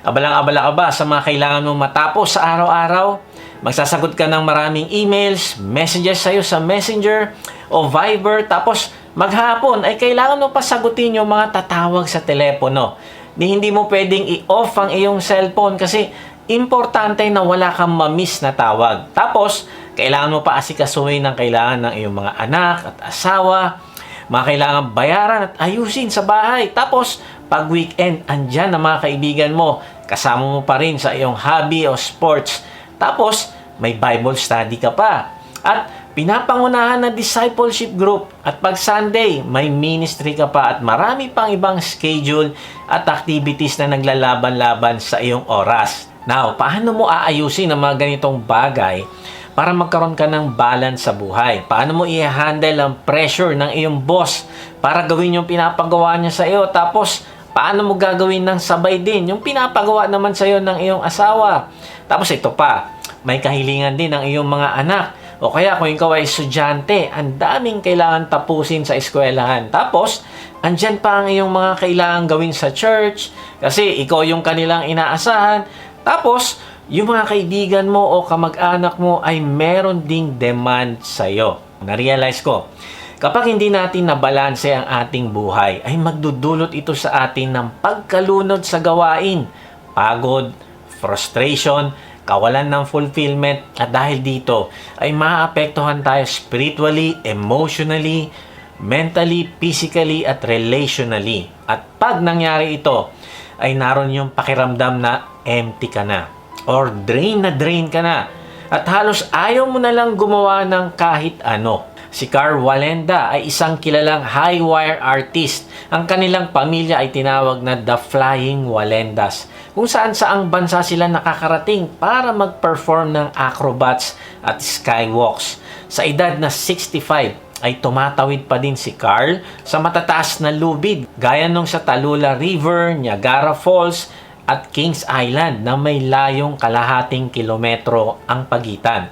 Abalang-abala ka ba sa mga kailangan mong matapos sa araw-araw? Magsasagot ka ng maraming emails, messages sa'yo sa Messenger o Viber, tapos maghapon ay kailangan mo pa sagutin yung mga tatawag sa telepono. Hindi mo pwedeng i-off ang iyong cellphone kasi importante na wala kang ma-miss na tawag. Tapos, kailangan mo pa asikasuhin ng kailangan ng iyong mga anak at asawa, mga kailangan bayaran at ayusin sa bahay. Tapos, pag weekend, andyan ang mga kaibigan mo. Kasama mo pa rin sa iyong hobby o sports. Tapos, may Bible study ka pa. At pinapangunahan na discipleship group. At pag Sunday, may ministry ka pa at marami pang ibang schedule at activities na naglalaban-laban sa iyong oras. Now, paano mo aayusin ang mga ganitong bagay para magkaroon ka ng balance sa buhay? Paano mo i-handle ang pressure ng iyong boss para gawin yung pinapagawa niya sa iyo? Tapos, paano mo gagawin ng sabay din yung pinapagawa naman sa iyo ng iyong asawa? Tapos ito pa, may kahilingan din ng iyong mga anak. O kaya kung ikaw ay estudyante, ang daming kailangan tapusin sa eskwelahan. Tapos, andyan pa ang iyong mga kailangan gawin sa church kasi ikaw yung kanilang inaasahan. Tapos, yung mga kaibigan mo o kamag-anak mo ay meron ding demand sa iyo. Na-realize ko, kapag hindi natin nabalanse ang ating buhay, ay magdudulot ito sa atin ng pagkalunod sa gawain, pagod, frustration, kawalan ng fulfillment, at dahil dito ay maapektuhan tayo spiritually, emotionally, mentally, physically, at relationally. At pag nangyari ito, ay naroon yung pakiramdam na empty ka na or drain ka na at halos ayaw mo na lang gumawa ng kahit ano. Si Carl Wallenda ay isang kilalang high wire artist. Ang kanilang pamilya ay tinawag na The Flying Wallendas, kung saan-saang bansa sila nakakarating para mag-perform ng acrobats at skywalks. Sa edad na 65, ay tumatawid pa din si Carl sa matataas na lubid gaya nung sa Tallulah River, Niagara Falls at Kings Island na may layong kalahating kilometro ang pagitan.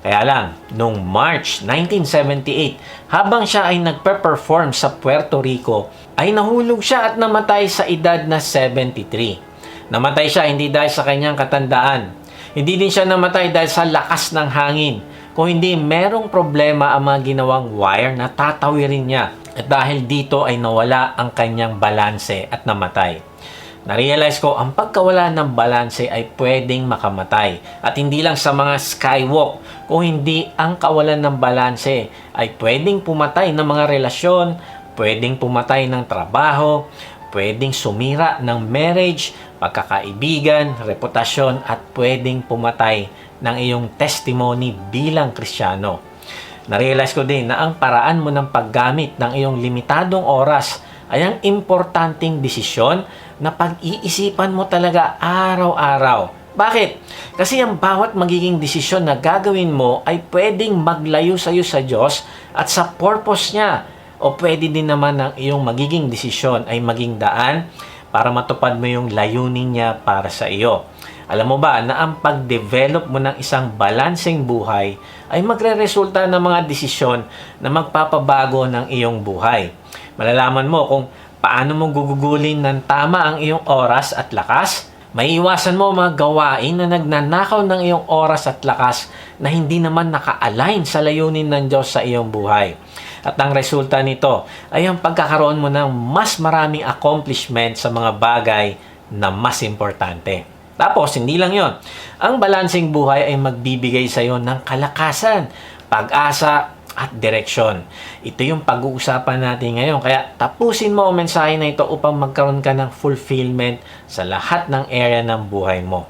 Kaya lang, noong March 1978, habang siya ay nagpe-perform sa Puerto Rico, ay nahulog siya at namatay sa edad na 73. Namatay siya hindi dahil sa kanyang katandaan. Hindi din siya namatay dahil sa lakas ng hangin. Kung hindi merong problema ang mga ginawang wire na tatawirin niya. At dahil dito ay nawala ang kanyang balanse at namatay. Na-realize ko, ang pagkawala ng balanse ay pwedeng makamatay. At hindi lang sa mga skywalk. Kung hindi, ang kawalan ng balanse ay pwedeng pumatay ng mga relasyon, pwedeng pumatay ng trabaho, pwedeng sumira ng marriage, pagkakaibigan, reputasyon, at pwedeng pumatay ng iyong testimony bilang Kristiyano. Na-realize ko din na ang paraan mo ng paggamit ng iyong limitadong oras ay ang importanteng desisyon na pag-iisipan mo talaga araw-araw. Bakit? Kasi ang bawat magiging desisyon na gagawin mo ay pwedeng maglayo sa iyo sa Diyos at sa purpose niya. O pwede din naman ang iyong magiging desisyon ay maging daan para matupad mo yung layunin niya para sa iyo. Alam mo ba na ang pag-develop mo ng isang balanseng buhay ay magre-resulta ng mga desisyon na magpapabago ng iyong buhay. Malalaman mo kung paano mo gugugulin ng tama ang iyong oras at lakas. Maiiwasan mo mga gawain na nagnanakaw ng iyong oras at lakas na hindi naman naka-align sa layunin ng Diyos sa iyong buhay. At ang resulta nito ay ang pagkakaroon mo ng mas maraming accomplishment sa mga bagay na mas importante. Tapos, hindi lang yon. Ang balanseng buhay ay magbibigay sa iyo ng kalakasan, pag-asa, at direksyon. Ito yung pag-uusapan natin ngayon. Kaya tapusin mo ang mensahe na ito upang magkaroon ka ng fulfillment sa lahat ng area ng buhay mo.